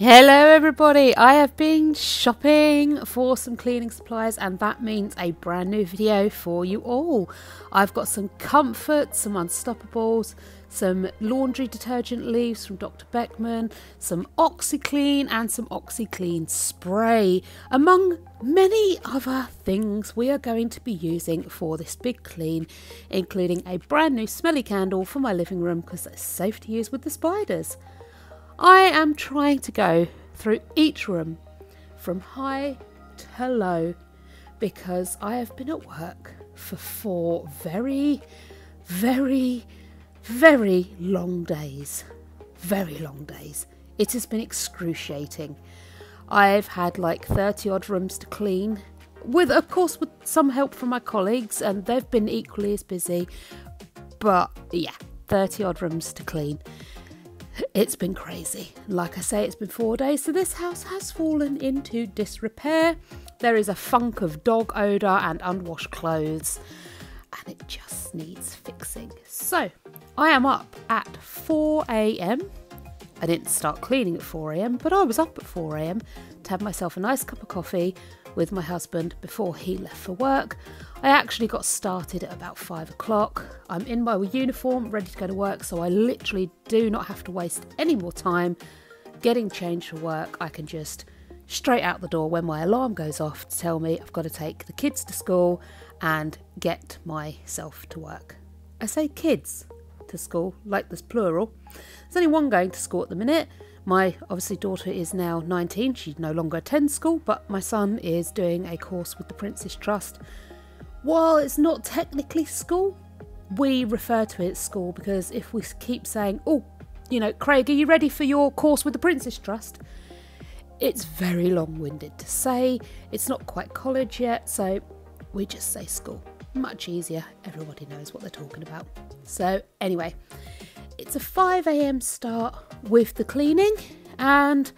Hello everybody, I have been shopping for some cleaning supplies and that means a brand new video for you all. I've got some Comfort, some Unstoppables, some laundry detergent leaves from Dr. Beckman, some OxiClean and some OxiClean spray, among many other things we are going to be using for this big clean, including a brand new smelly candle for my living room because it's safe to use with the spiders. I am trying to go through each room from high to low because I have been at work for 4 very long days. Very long days. It has been excruciating. I've had like 30 odd rooms to clean, of course with some help from my colleagues, and they've been equally as busy, but yeah, 30 odd rooms to clean. It's been crazy. Like I say, it's been 4 days, so this house has fallen into disrepair. There is a funk of dog odour and unwashed clothes, and it just needs fixing. So, I am up at 4 AM. I didn't start cleaning at 4 AM, but I was up at 4 AM to have myself a nice cup of coffee with my husband before he left for work. I actually got started at about 5 o'clock. I'm in my uniform, ready to go to work, so I literally do not have to waste any more time getting changed for work. I can just straight out the door when my alarm goes off to tell me I've got to take the kids to school and get myself to work. I say kids to school, like there's plural. There's only one going to school at the minute. My obviously daughter is now 19, she no longer attends school, but my son is doing a course with the Prince's Trust. While it's not technically school, we refer to it as school because if we keep saying, oh, you know, Craig, are you ready for your course with the Prince's Trust? It's very long-winded to say. It's not quite college yet, so we just say school. Much easier. Everybody knows what they're talking about. So anyway, it's a 5 AM start with the cleaning, and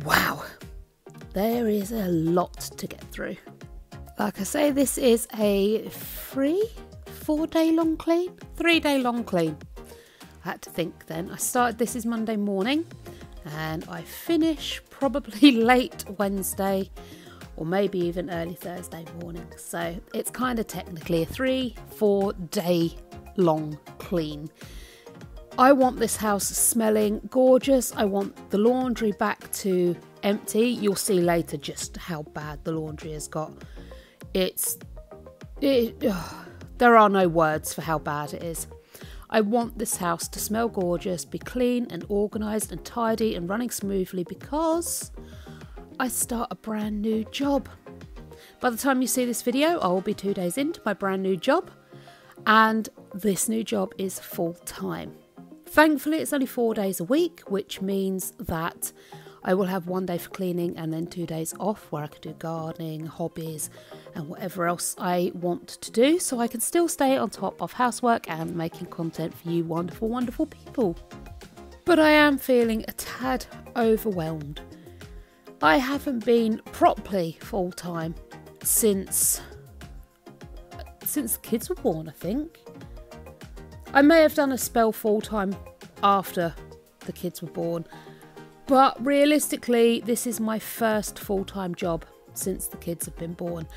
wow, there is a lot to get through. Like I say, this is a 4-day long clean? 3-day long clean. I had to think then. I started, this is Monday morning, and I finish probably late Wednesday or maybe even early Thursday morning. So it's kind of technically a 3-4 day long clean. I want this house smelling gorgeous. I want the laundry back to empty. You'll see later just how bad the laundry has got. There are no words for how bad it is. I want this house to smell gorgeous, be clean and organised and tidy and running smoothly because I start a brand new job. By the time you see this video, I will be 2 days into my brand new job, and this new job is full time. Thankfully, it's only 4 days a week, which means that I will have 1 day for cleaning and then 2 days off where I can do gardening, hobbies and whatever else I want to do, so I can still stay on top of housework and making content for you wonderful, wonderful people. But I am feeling a tad overwhelmed. I haven't been properly full-time since the kids were born, I think. I may have done a spell full-time after the kids were born, but realistically, this is my first full-time job since the kids have been born,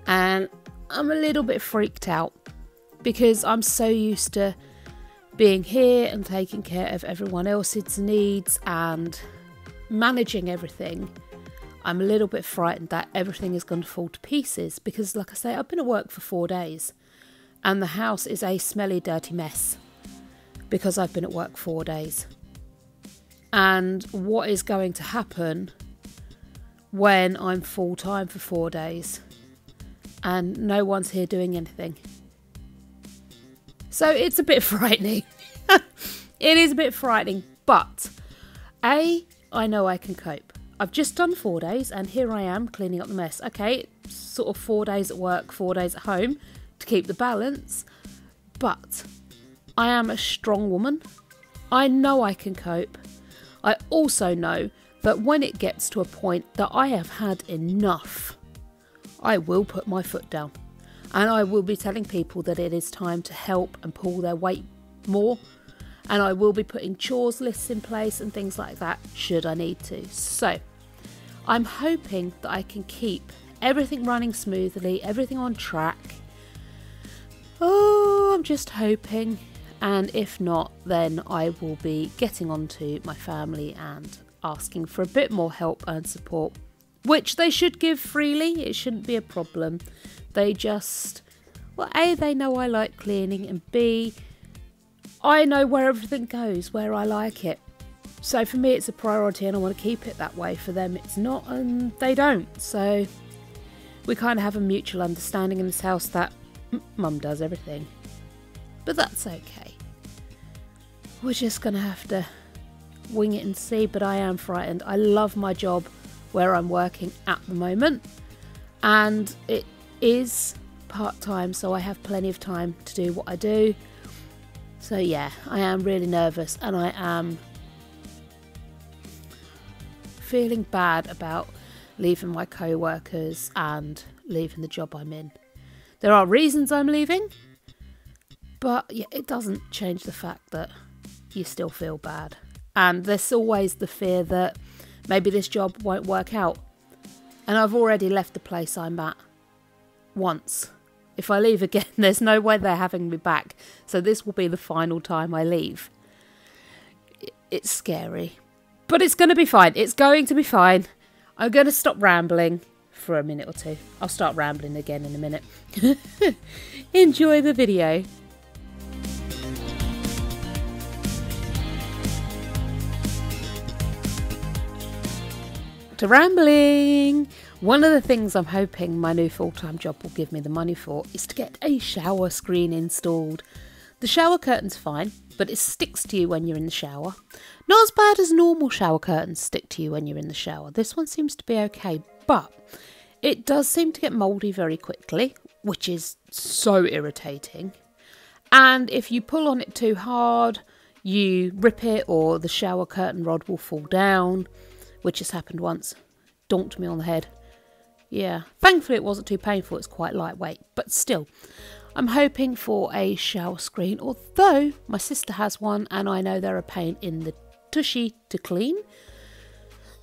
and I'm a little bit freaked out because I'm so used to being here and taking care of everyone else's needs and managing everything. I'm a little bit frightened that everything is going to fall to pieces because, like I say, I've been at work for 4 days and the house is a smelly, dirty mess because I've been at work 4 days. And what is going to happen when I'm full-time for 4 days and no one's here doing anything? So it's a bit frightening. It is a bit frightening, but I know I can cope. I've just done 4 days and here I am cleaning up the mess. Okay, sort of 4 days at work, 4 days at home to keep the balance, but I am a strong woman. I know I can cope. I also know that when it gets to a point that I have had enough, I will put my foot down and I will be telling people that it is time to help and pull their weight more And I will be putting chores lists in place and things like that should I need to. So I'm hoping that I can keep everything running smoothly, everything on track. Oh, I'm just hoping. And if not, then I will be getting on to my family and asking for a bit more help and support, which they should give freely. It shouldn't be a problem. They just, well, A, they know I like cleaning, and B, I know where everything goes, where I like it. So for me, it's a priority and I want to keep it that way. For them, it's not, and they don't. So we kind of have a mutual understanding in this house that Mum does everything. But that's okay. We're just going to have to wing it and see, but I am frightened. I love my job where I'm working at the moment, and it is part-time, so I have plenty of time to do what I do. So yeah, I am really nervous, and I am feeling bad about leaving my co-workers and leaving the job I'm in. There are reasons I'm leaving, but yeah, it doesn't change the fact that you still feel bad. And there's always the fear that maybe this job won't work out. And I've already left the place I'm at once. If I leave again, there's no way they're having me back. So this will be the final time I leave. It's scary. But it's going to be fine. It's going to be fine. I'm going to stop rambling for a minute or two. I'll start rambling again in a minute. Enjoy the video. To rambling. One of the things I'm hoping my new full-time job will give me the money for is to get a shower screen installed. The shower curtain's fine, but it sticks to you when you're in the shower. Not as bad as normal shower curtains stick to you when you're in the shower. This one seems to be okay, but it does seem to get mouldy very quickly, which is so irritating. And if you pull on it too hard, you rip it, or the shower curtain rod will fall down, which has happened once. Donked me on the head. Yeah, thankfully it wasn't too painful. It's quite lightweight, but still, I'm hoping for a shower screen, although my sister has one and I know they're a pain in the tushy to clean.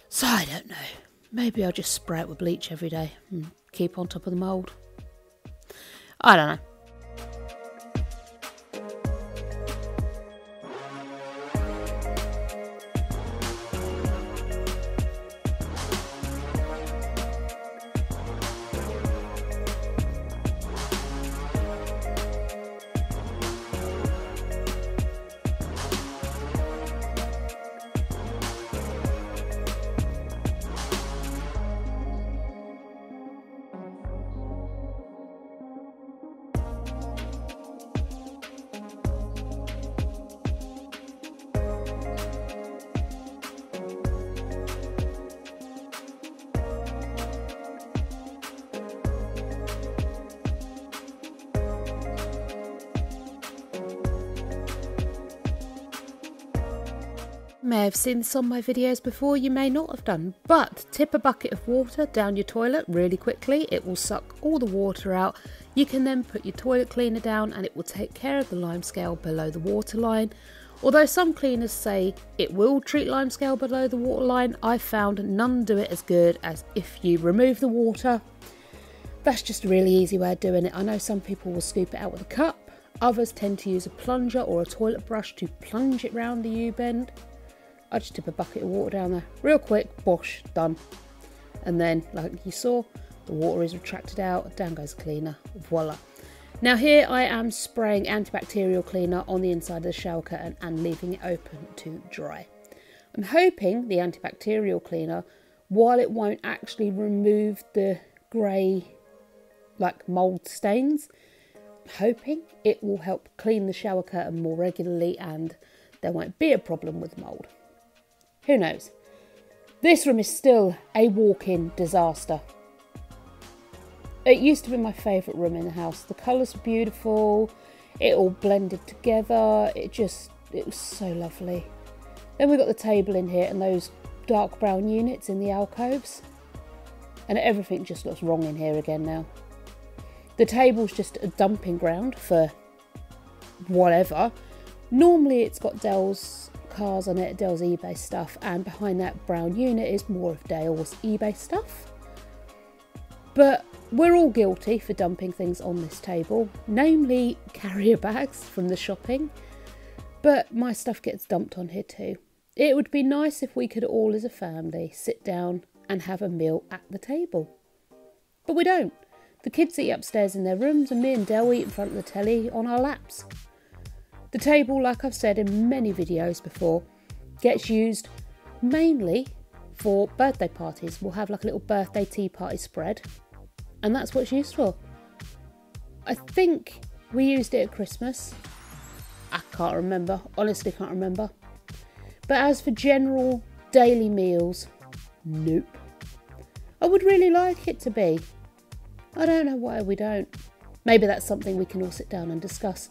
So I don't know. Maybe I'll just spray it with bleach every day and keep on top of the mould. I don't know. You may have seen this on my videos before, you may not have done, but tip a bucket of water down your toilet really quickly. It will suck all the water out. You can then put your toilet cleaner down and it will take care of the lime scale below the waterline. Although some cleaners say it will treat lime scale below the waterline, I've found none do it as good as if you remove the water. That's just a really easy way of doing it. I know some people will scoop it out with a cup. Others tend to use a plunger or a toilet brush to plunge it round the U-bend. I just tip a bucket of water down there, real quick, wash, done. And then, like you saw, the water is retracted out, down goes the cleaner, voila. Now here I am spraying antibacterial cleaner on the inside of the shower curtain and leaving it open to dry. I'm hoping the antibacterial cleaner, while it won't actually remove the grey, like mould stains, I'm hoping it will help clean the shower curtain more regularly and there won't be a problem with mould. Who knows? This room is still a walk-in disaster. It used to be my favourite room in the house. The colours were beautiful. It all blended together. It was so lovely. Then we got the table in here and those dark brown units in the alcoves. And everything just looks wrong in here again now. The table's just a dumping ground for whatever. Normally it's got Dell's cars on it, Dell's eBay stuff, and behind that brown unit is more of Dell's eBay stuff. But we're all guilty for dumping things on this table, namely carrier bags from the shopping. But my stuff gets dumped on here too. It would be nice if we could all as a family sit down and have a meal at the table. But we don't. The kids eat upstairs in their rooms and me and Dell eat in front of the telly on our laps. The table, like I've said in many videos before, gets used mainly for birthday parties. We'll have like a little birthday tea party spread, and that's what it's used for. I think we used it at Christmas. I can't remember, honestly can't remember. But as for general daily meals, nope. I would really like it to be. I don't know why we don't. Maybe that's something we can all sit down and discuss.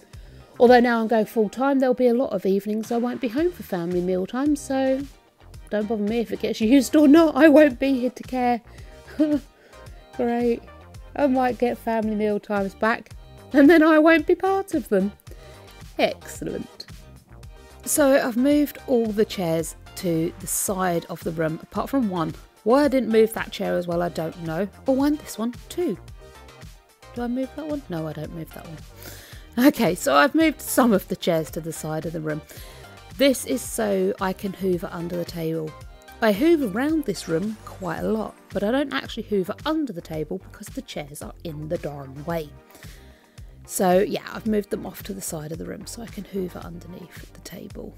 Although now I'm going full time, there'll be a lot of evenings I won't be home for family meal time, so don't bother me if it gets used or not. I won't be here to care. Great. I might get family meal times back and then I won't be part of them. Excellent. So I've moved all the chairs to the side of the room, apart from one. Why I didn't move that chair as well, I don't know. Oh, and this one too. Do I move that one? No, I don't move that one. Okay, so I've moved some of the chairs to the side of the room. This is so I can hoover under the table. I hoover around this room quite a lot, but I don't actually hoover under the table because the chairs are in the darn way. So yeah, I've moved them off to the side of the room so I can hoover underneath the table.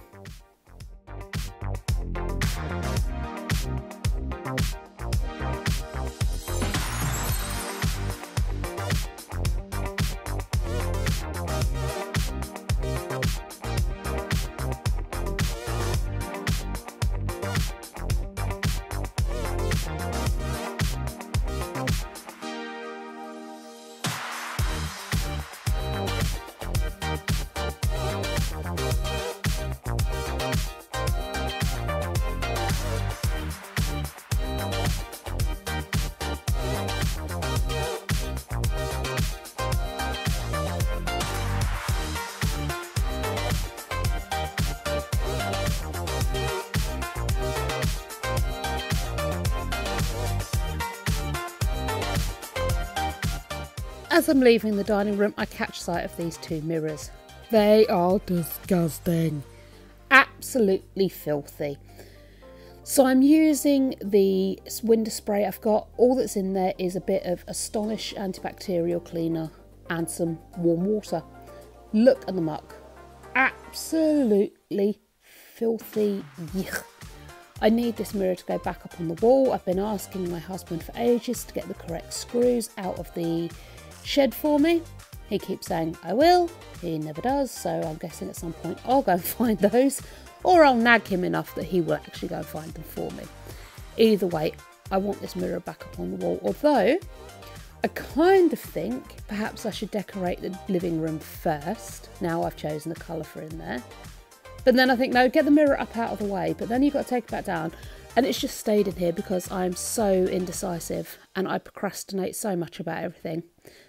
As I'm leaving the dining room, I catch sight of these two mirrors. They are disgusting. Absolutely filthy. So I'm using the window spray I've got. All that's in there is a bit of Astonish antibacterial cleaner and some warm water. Look at the muck. Absolutely filthy. Yuck. I need this mirror to go back up on the wall. I've been asking my husband for ages to get the correct screws out of the shed for me. He keeps saying I will, he never does, so I'm guessing at some point I'll go and find those, or I'll nag him enough that he will actually go and find them for me. Either way, I want this mirror back up on the wall, although I kind of think perhaps I should decorate the living room first, now I've chosen the colour for in there. But then I think, no, get the mirror up out of the way, but then you've got to take it back down. And it's just stayed in here because I'm so indecisive and I procrastinate so much about everything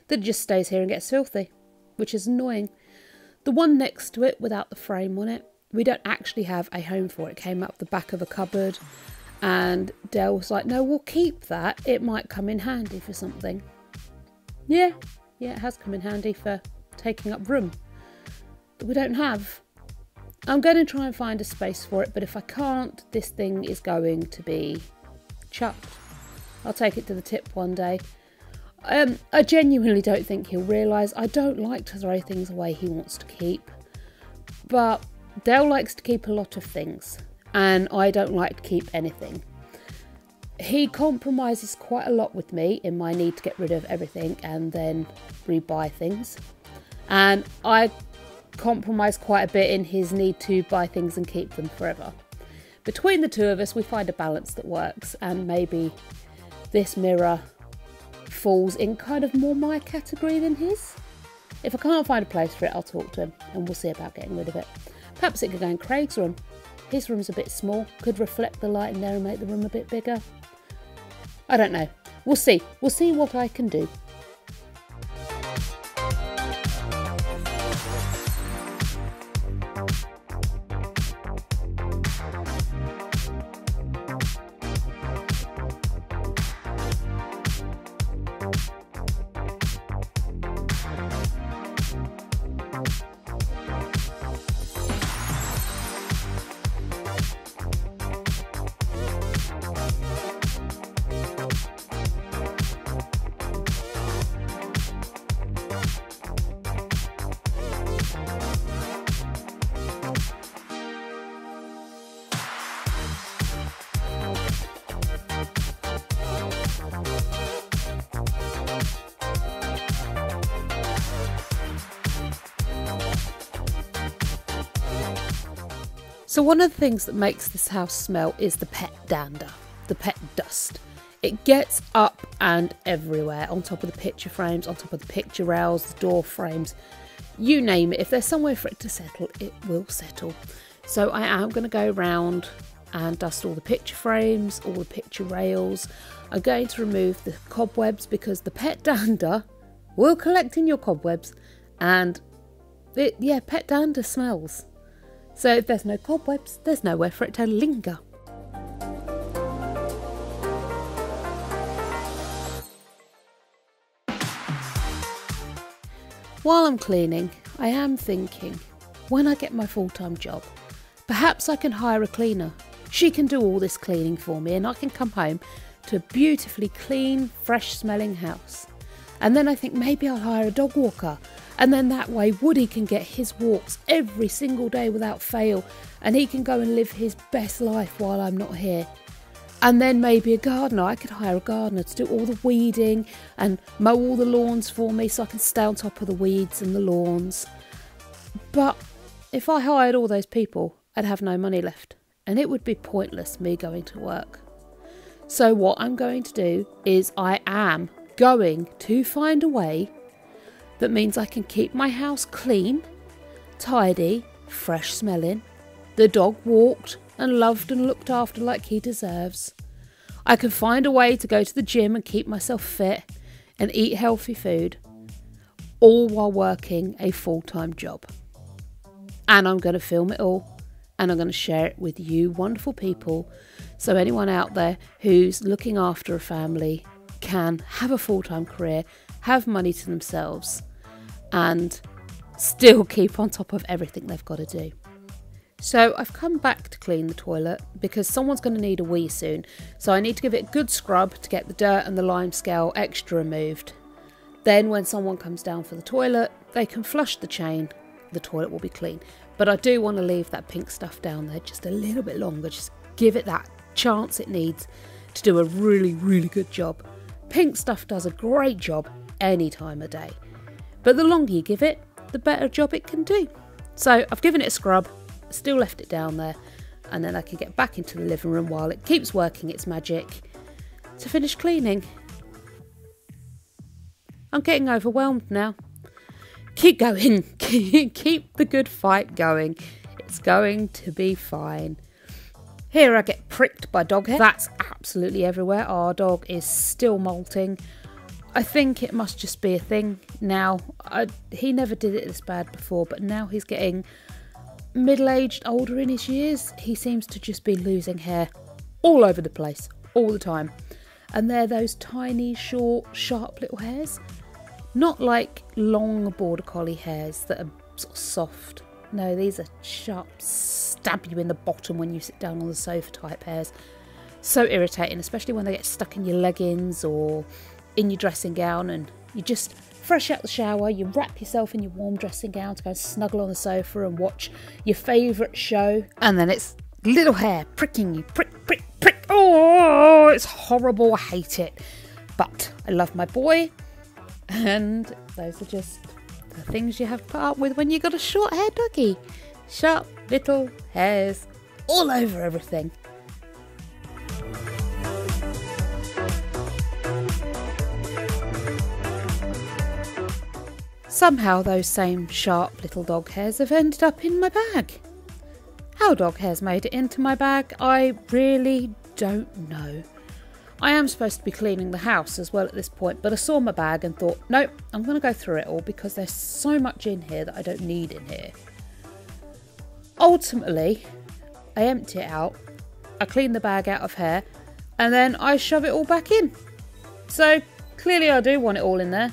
that it just stays here and gets filthy, which is annoying. The one next to it without the frame on it, we don't actually have a home for it. It came up the back of a cupboard and Dell was like, no, we'll keep that. It might come in handy for something. Yeah, it has come in handy for taking up room that we don't have. I'm going to try and find a space for it, but if I can't, this thing is going to be chucked. I'll take it to the tip one day. I genuinely don't think he'll realise I don't like to throw things away he wants to keep. But Dell likes to keep a lot of things, and I don't like to keep anything. He compromises quite a lot with me in my need to get rid of everything and then rebuy things. And I compromise quite a bit in his need to buy things and keep them forever. Between the two of us, we find a balance that works, and maybe this mirror falls in kind of more my category than his. If I can't find a place for it, I'll talk to him and we'll see about getting rid of it. Perhaps it could go in Craig's room. His room's a bit small, could reflect the light in there and make the room a bit bigger. I don't know. We'll see. We'll see what I can do. So one of the things that makes this house smell is the pet dander, the pet dust. It gets up and everywhere, on top of the picture frames, on top of the picture rails, the door frames, you name it. If there's somewhere for it to settle, it will settle. So I am going to go around and dust all the picture frames, all the picture rails. I'm going to remove the cobwebs because the pet dander will collect in your cobwebs, and pet dander smells. So if there's no cobwebs, there's nowhere for it to linger. While I'm cleaning, I am thinking, when I get my full-time job, perhaps I can hire a cleaner. She can do all this cleaning for me and I can come home to a beautifully clean, fresh-smelling house. And then I think maybe I'll hire a dog walker. And then that way Woody can get his walks every single day without fail, and he can go and live his best life while I'm not here. And then maybe a gardener. I could hire a gardener to do all the weeding and mow all the lawns for me so I can stay on top of the weeds and the lawns. But if I hired all those people, I'd have no money left, and it would be pointless me going to work. So what I'm going to do is I am going to find a way that means I can keep my house clean, tidy, fresh smelling, the dog walked and loved and looked after like he deserves. I can find a way to go to the gym and keep myself fit and eat healthy food, all while working a full-time job. And I'm going to film it all, and I'm going to share it with you wonderful people, so anyone out there who's looking after a family can have a full-time career, have money to themselves, and still keep on top of everything they've got to do. So I've come back to clean the toilet because someone's going to need a wee soon, so I need to give it a good scrub to get the dirt and the lime scale extra removed. Then when someone comes down for the toilet, they can flush the chain, the toilet will be clean. But I do want to leave that pink stuff down there just a little bit longer, just give it that chance it needs to do a really, really good job. Pink stuff does a great job any time of day, but the longer you give it, the better job it can do. So I've given it a scrub, still left it down there, and then I can get back into the living room while it keeps working its magic to finish cleaning. I'm getting overwhelmed now. Keep going, keep the good fight going. It's going to be fine. Here I get pricked by dog hair. That's absolutely everywhere. Our dog is still molting. I think it must just be a thing now. He never did it this bad before, but now he's getting middle-aged, older in his years. He seems to just be losing hair all over the place, all the time. And they're those tiny, short, sharp little hairs. Not like long border collie hairs that are sort of soft. No, these are sharp, stab you in the bottom when you sit down on the sofa type hairs. So irritating, especially when they get stuck in your leggings or in your dressing gown, and you just fresh out the shower, you wrap yourself in your warm dressing gown to go snuggle on the sofa and watch your favourite show, and then it's little hair pricking you, prick, prick, prick. Oh, it's horrible, I hate it. But I love my boy, and those are just the things you have to put up with when you got a short hair doggy. Sharp little hairs all over everything. Somehow those same sharp little dog hairs have ended up in my bag. How dog hairs made it into my bag, I really don't know. I am supposed to be cleaning the house as well at this point, but I saw my bag and thought, nope, I'm going to go through it all because there's so much in here that I don't need in here. ultimately, I empty it out, I clean the bag out of hair, and then I shove it all back in. So clearly I do want it all in there.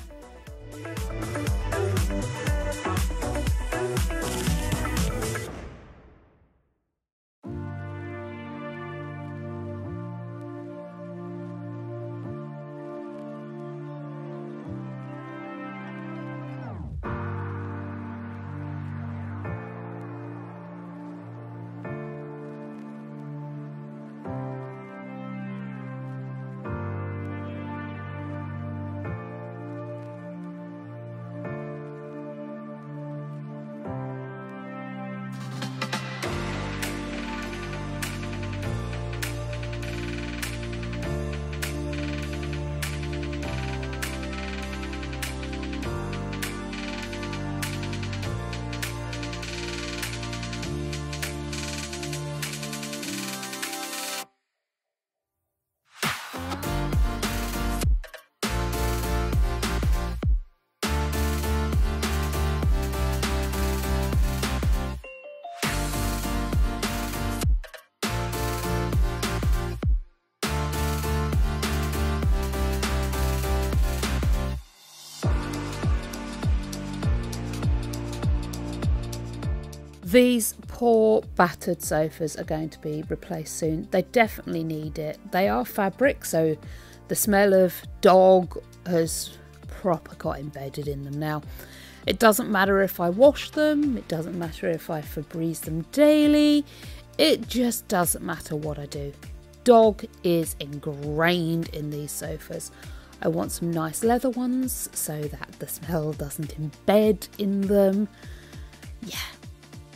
These poor battered sofas are going to be replaced soon. They definitely need it. They are fabric, so the smell of dog has proper got embedded in them now. It doesn't matter if I wash them, it doesn't matter if I Febreze them daily, it just doesn't matter what I do. Dog is ingrained in these sofas. I want some nice leather ones so that the smell doesn't embed in them. Yeah.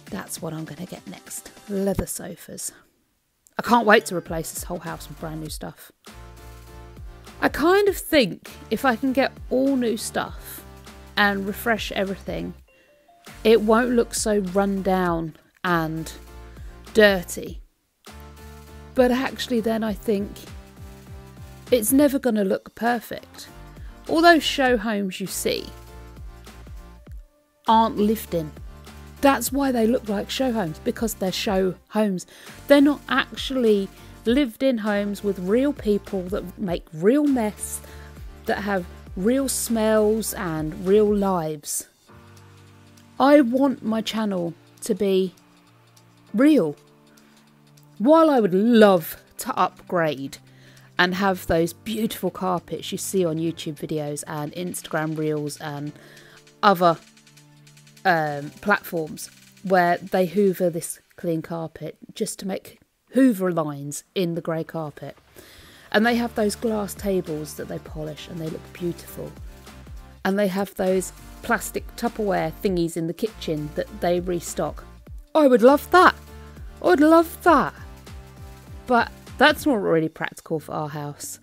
That's what I'm going to get next. Leather sofas. I can't wait to replace this whole house with brand new stuff. I kind of think if I can get all new stuff and refresh everything, it won't look so run down and dirty. But actually then I think it's never going to look perfect. All those show homes you see aren't lived in. That's why they look like show homes, because they're show homes. They're not actually lived in homes with real people that make real mess, that have real smells and real lives. I want my channel to be real. While I would love to upgrade and have those beautiful carpets you see on YouTube videos and Instagram reels and other platforms where they hoover this clean carpet just to make hoover lines in the grey carpet, and they have those glass tables that they polish and they look beautiful, and they have those plastic Tupperware thingies in the kitchen that they restock. I would love that. I would love that. But that's not really practical for our house.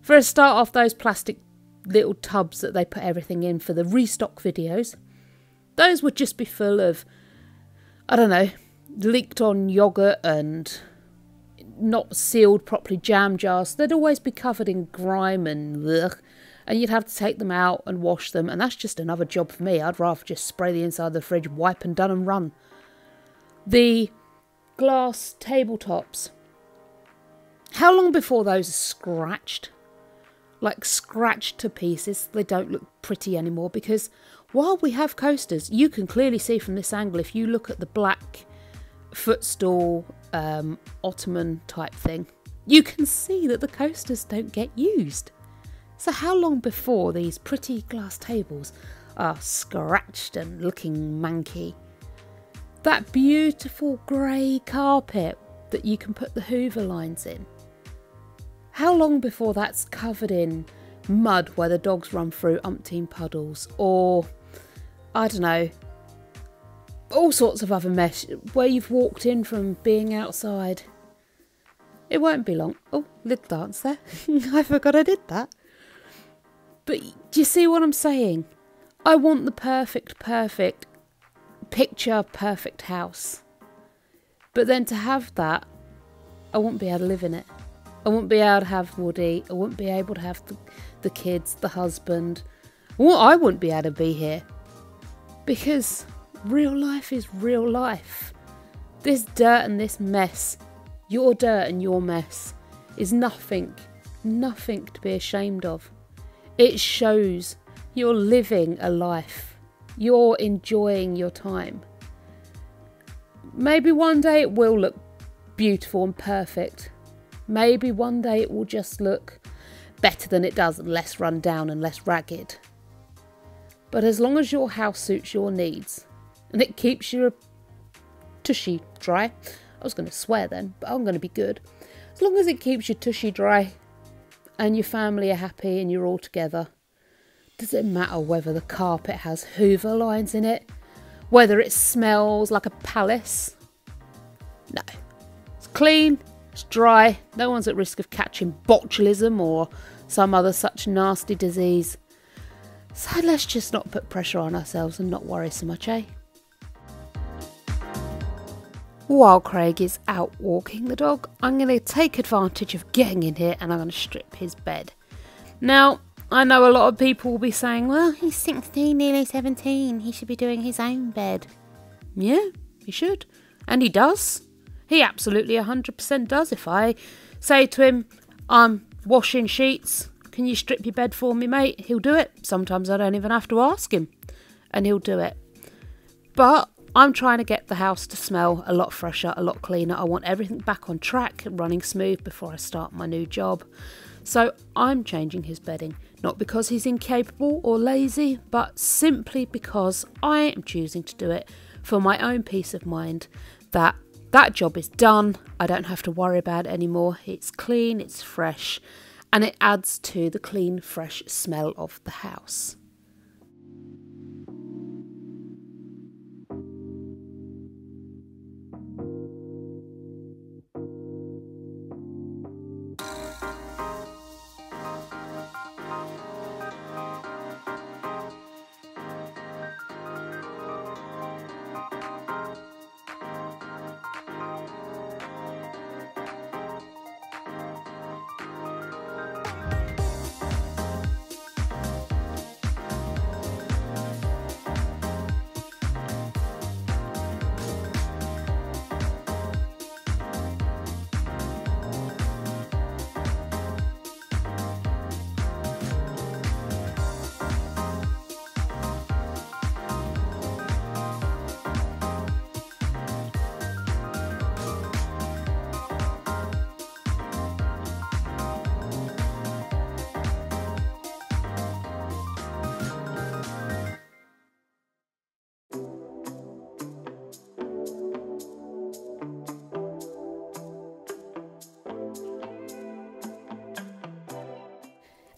For a start off, those plastic little tubs that they put everything in for the restock videos, those would just be full of, I don't know, leaked on yoghurt and not sealed properly jam jars. They'd always be covered in grime and ugh, and you'd have to take them out and wash them, and that's just another job for me. I'd rather just spray the inside of the fridge, wipe and done and run. The glass tabletops, how long before those are scratched? Like scratched to pieces. They don't look pretty anymore, because while we have coasters, you can clearly see from this angle, if you look at the black footstool ottoman type thing, you can see that the coasters don't get used. So how long before these pretty glass tables are scratched and looking manky? That beautiful grey carpet that you can put the hoover lines in, how long before that's covered in mud where the dogs run through umpteen puddles, or I don't know, all sorts of other mess where you've walked in from being outside? It won't be long. Oh, little dance there. I forgot I did that. But do you see what I'm saying? I want the perfect picture perfect house. But then to have that, I won't be able to live in it. I wouldn't be able to have Woody. I wouldn't be able to have the kids, the husband. Well, I wouldn't be able to be here. Because real life is real life. This dirt and this mess, your dirt and your mess, is nothing to be ashamed of. It shows you're living a life. You're enjoying your time. Maybe one day it will look beautiful and perfect. Maybe one day it will just look better than it does and less run down and less ragged. But as long as your house suits your needs and it keeps your tushy dry, I was going to swear then, but I'm going to be good. As long as it keeps your tushy dry and your family are happy and you're all together, does it matter whether the carpet has Hoover lines in it? Whether it smells like a palace? No. It's clean, it's dry, no one's at risk of catching botulism or some other such nasty disease. So let's just not put pressure on ourselves and not worry so much, eh? While Craig is out walking the dog, I'm going to take advantage of getting in here and I'm going to strip his bed. Now, I know a lot of people will be saying, well, he's 16, nearly 17. He should be doing his own bed. Yeah, he should. And he does. He absolutely 100% does. If I say to him, I'm washing sheets, can you strip your bed for me, mate? He'll do it. Sometimes I don't even have to ask him. And he'll do it. But I'm trying to get the house to smell a lot fresher, a lot cleaner. I want everything back on track and running smooth before I start my new job. So I'm changing his bedding, not because he's incapable or lazy, but simply because I am choosing to do it for my own peace of mind, that job is done. I don't have to worry about it anymore. It's clean, it's fresh, and it adds to the clean, fresh smell of the house.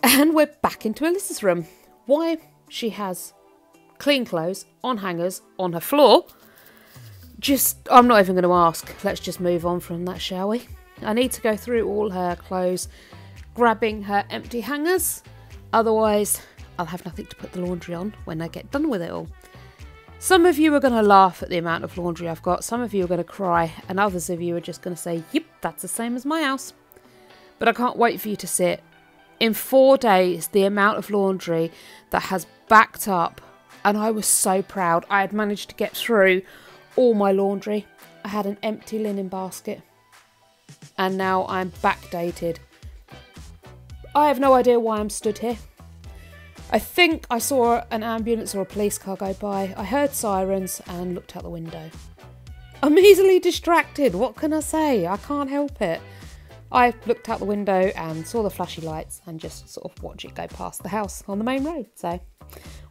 And we're back into Alyssa's room. Why? She has clean clothes on hangers on her floor. I'm not even going to ask. Let's just move on from that, shall we? I need to go through all her clothes, grabbing her empty hangers. Otherwise, I'll have nothing to put the laundry on when I get done with it all. Some of you are going to laugh at the amount of laundry I've got. Some of you are going to cry. And others of you are just going to say, yep, that's the same as my house. But I can't wait for you to see it. In 4 days, the amount of laundry that has backed up, and I was so proud. I had managed to get through all my laundry. I had an empty linen basket, and now I'm backdated. I have no idea why I'm stood here. I think I saw an ambulance or a police car go by. I heard sirens and looked out the window. I'm easily distracted. What can I say? I can't help it. I looked out the window and saw the flashy lights and just sort of watched it go past the house on the main road. So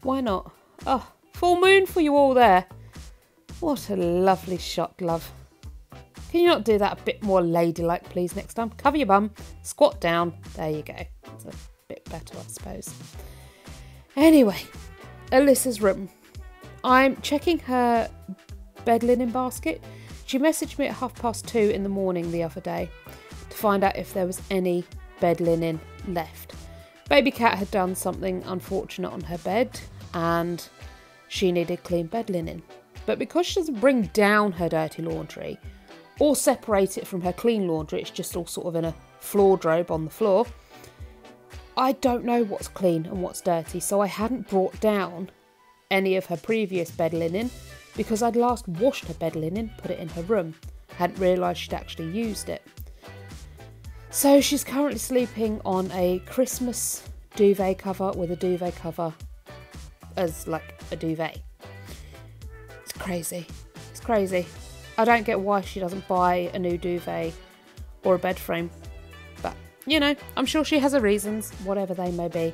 why not? Oh, full moon for you all there. What a lovely shot, love. Can you not do that a bit more ladylike, please, next time? Cover your bum, squat down. There you go. It's a bit better, I suppose. Anyway, Alyssa's room. I'm checking her bed linen basket. She messaged me at 2:30 in the morning the other day to find out if there was any bed linen left. Baby cat had done something unfortunate on her bed and she needed clean bed linen. But because she doesn't bring down her dirty laundry or separate it from her clean laundry, it's just all sort of in a floor drobe on the floor, I don't know what's clean and what's dirty, so I hadn't brought down any of her previous bed linen because I'd last washed her bed linen, put it in her room. Hadn't realised she'd actually used it. So she's currently sleeping on a Christmas duvet cover with a duvet cover as like a duvet. It's crazy. It's crazy. I don't get why she doesn't buy a new duvet or a bed frame. But, you know, I'm sure she has her reasons, whatever they may be.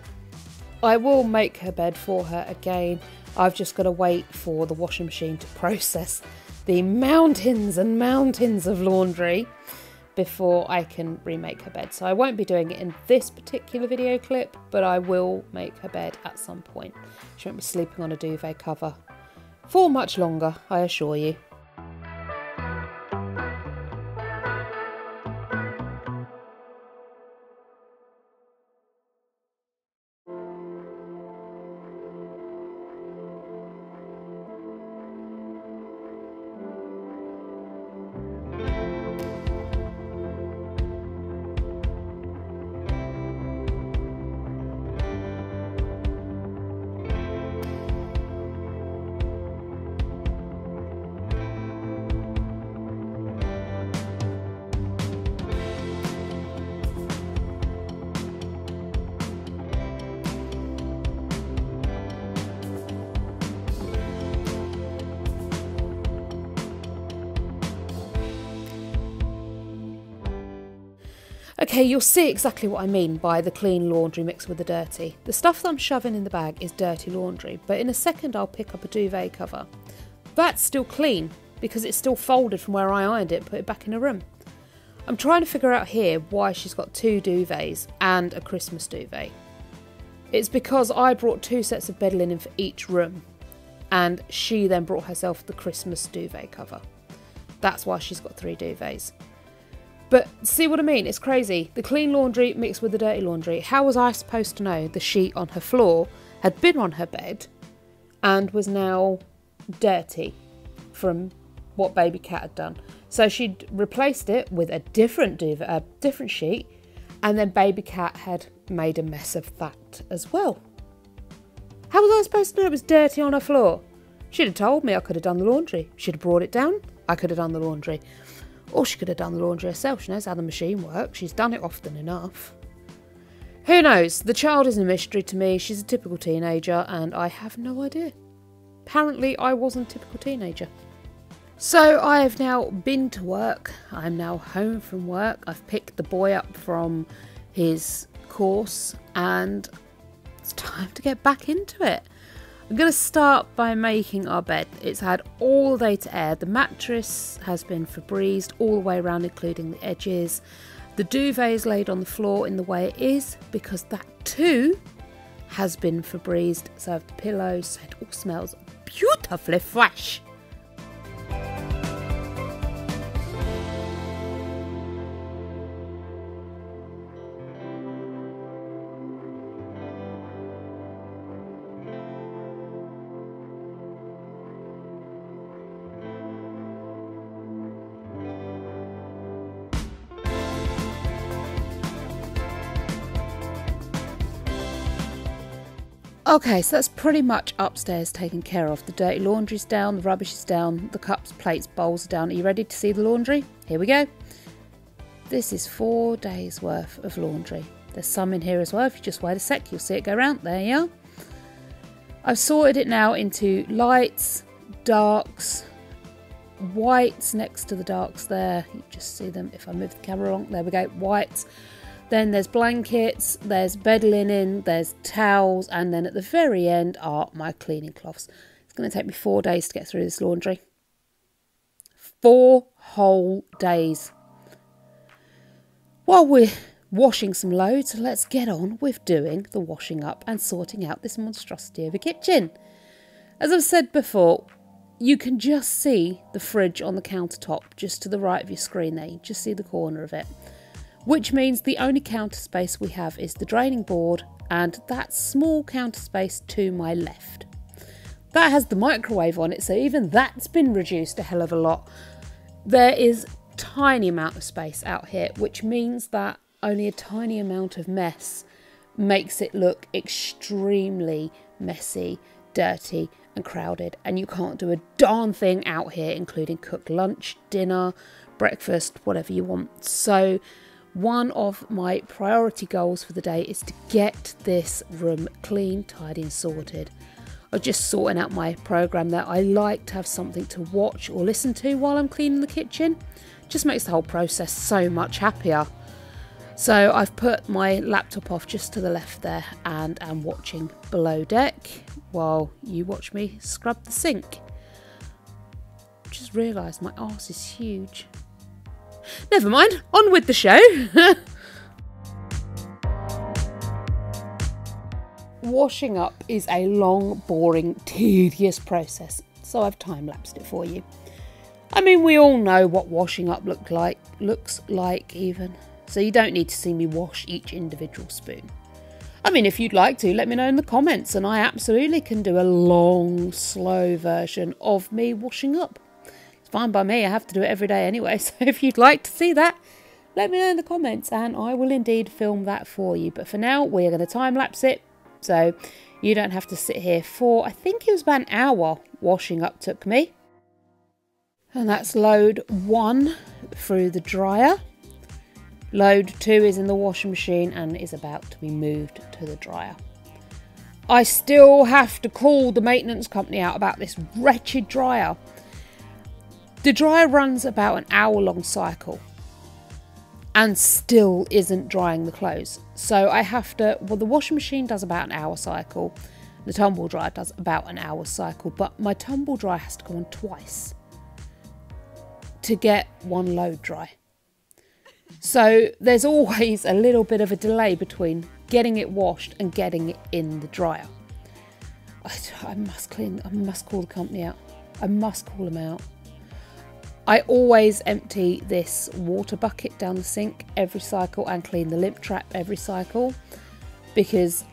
I will make her bed for her again. I've just got to wait for the washing machine to process the mountains and mountains of laundry before I can remake her bed. So I won't be doing it in this particular video clip, but I will make her bed at some point. She won't be sleeping on a duvet cover for much longer, I assure you. Okay, you'll see exactly what I mean by the clean laundry mixed with the dirty. The stuff that I'm shoving in the bag is dirty laundry, but in a second I'll pick up a duvet cover. That's still clean because it's still folded from where I ironed it and put it back in a room. I'm trying to figure out here why she's got 2 duvets and a Christmas duvet. It's because I brought 2 sets of bed linen for each room, and she then brought herself the Christmas duvet cover. That's why she's got 3 duvets. But see what I mean? It's crazy. The clean laundry mixed with the dirty laundry. How was I supposed to know the sheet on her floor had been on her bed and was now dirty from what baby cat had done? So she'd replaced it with a different duvet, a different sheet, and then baby cat had made a mess of that as well. How was I supposed to know it was dirty on her floor? She'd have told me. I could have done the laundry. She'd have brought it down. I could have done the laundry. Or she could have done the laundry herself. She knows how the machine works. She's done it often enough. Who knows? The child is a mystery to me. She's a typical teenager and I have no idea. Apparently I wasn't a typical teenager. So I have now been to work. I'm now home from work. I've picked the boy up from his course and it's time to get back into it. I'm going to start by making our bed. It's had all day to air. The mattress has been Febrezed all the way around, including the edges. The duvet is laid on the floor in the way it is because that too has been Febrezed. So I have the pillows, so it all smells beautifully fresh. Okay, so that's pretty much upstairs taken care of. The dirty laundry's down, the rubbish is down, the cups, plates, bowls are down. Are you ready to see the laundry? Here we go. This is 4 days worth of laundry. There's some in here as well. If you just wait a sec, you'll see it go round. There you are. I've sorted it now into lights, darks, whites next to the darks there. You just see them if I move the camera along. There we go, whites. Then there's blankets, there's bed linen, there's towels, and then at the very end are my cleaning cloths. It's going to take me 4 days to get through this laundry. 4 whole days. While we're washing some loads, let's get on with doing the washing up and sorting out this monstrosity of a kitchen. As I've said before, you can just see the fridge on the countertop just to the right of your screen there. You just see the corner of it. Which means the only counter space we have is the draining board and that small counter space to my left. That has the microwave on it, so even that's been reduced a hell of a lot. There is a tiny amount of space out here, which means that only a tiny amount of mess makes it look extremely messy, dirty and crowded, and you can't do a darn thing out here, including cook lunch, dinner, breakfast, whatever you want. So one of my priority goals for the day is to get this room clean, tidy and sorted. I'm just sorting out my program there. I like to have something to watch or listen to while I'm cleaning the kitchen. Just makes the whole process so much happier. So I've put my laptop off just to the left there and am watching Below Deck while you watch me scrub the sink. Just realised my arse is huge. Never mind, on with the show. Washing up is a long, boring, tedious process, so I've time-lapsed it for you. I mean, we all know what washing up looks like even, so you don't need to see me wash each individual spoon. I mean, if you'd like to, let me know in the comments, and I absolutely can do a long, slow version of me washing up. It's fine by me, I have to do it every day anyway, so if you'd like to see that, let me know in the comments and I will indeed film that for you. But for now, we're going to time-lapse it, so you don't have to sit here for, I think it was about an hour washing up took me. And that's load 1 through the dryer. Load 2 is in the washing machine and is about to be moved to the dryer. I still have to call the maintenance company out about this wretched dryer. The dryer runs about an hour-long cycle and still isn't drying the clothes. So I have to, well, the washing machine does about an hour cycle. The tumble dryer does about an hour cycle, but my tumble dryer has to go on twice to get one load dry. So there's always a little bit of a delay between getting it washed and getting it in the dryer. I must call the company out. I must call them out. I always empty this water bucket down the sink every cycle and clean the lip trap every cycle because,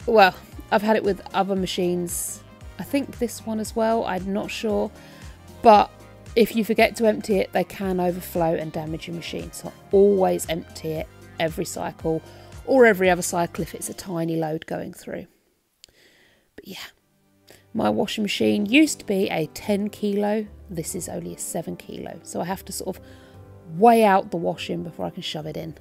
well, I've had it with other machines. I think this one as well, I'm not sure. But if you forget to empty it, they can overflow and damage your machine. So always empty it every cycle or every other cycle if it's a tiny load going through. But yeah, my washing machine used to be a 10 kilo. This is only a 7 kilo. So I have to sort of weigh out the washing before I can shove it in.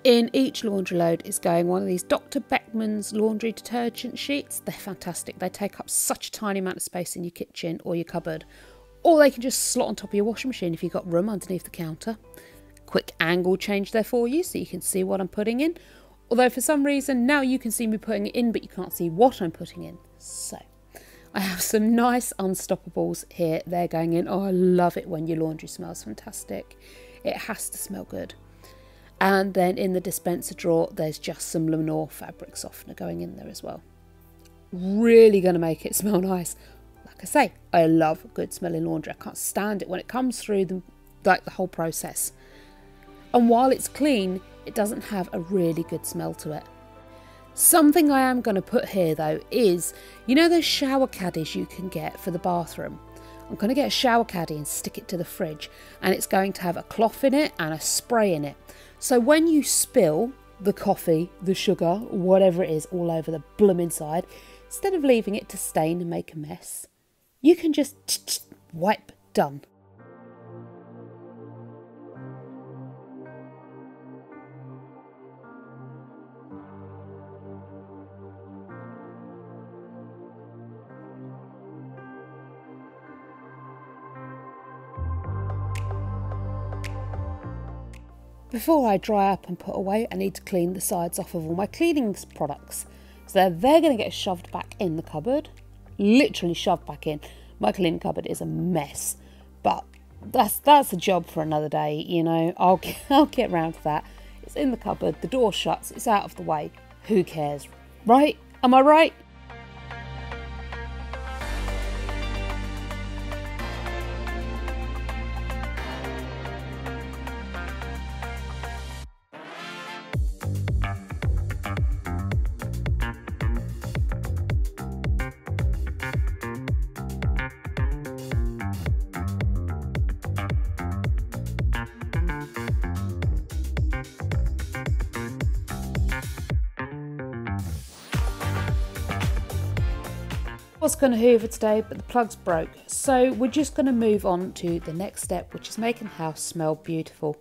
In each laundry load is going one of these Dr. Beckman's laundry detergent sheets. They're fantastic. They take up such a tiny amount of space in your kitchen or your cupboard. Or they can just slot on top of your washing machine if you've got room underneath the counter. Quick angle change there for you so you can see what I'm putting in. Although for some reason now you can see me putting it in but you can't see what I'm putting in. So I have some nice Unstoppables here. They're going in. Oh, I love it when your laundry smells fantastic. It has to smell good. And then in the dispenser drawer, there's just some Lenor fabric softener going in there as well. Really going to make it smell nice. Like I say, I love good smelling laundry. I can't stand it when it comes through the whole process. And while it's clean, it doesn't have a really good smell to it. Something I am going to put here though is, you know those shower caddies you can get for the bathroom? I'm going to get a shower caddy and stick it to the fridge, and it's going to have a cloth in it and a spray in it. So when you spill the coffee, the sugar, whatever it is all over the blooming side, instead of leaving it to stain and make a mess, you can just wipe, done. Before I dry up and put away, I need to clean the sides off of all my cleaning products. So they're going to get shoved back in the cupboard, literally shoved back in. My cleaning cupboard is a mess, but that's a job for another day, you know. I'll get round to that. It's in the cupboard, the door shuts, it's out of the way. Who cares, right? Am I right? I was going to hoover today, but the plugs broke, so we're just going to move on to the next step, which is making the house smell beautiful.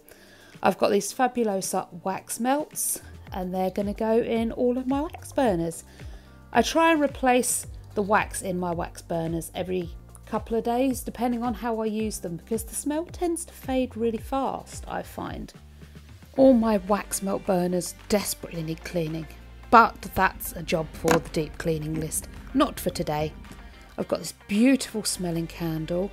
I've got these Fabulosa wax melts, and they're going to go in all of my wax burners. I try and replace the wax in my wax burners every couple of days, depending on how I use them, because the smell tends to fade really fast, I find. All my wax melt burners desperately need cleaning, but that's a job for the deep cleaning list. Not for today. I've got this beautiful smelling candle.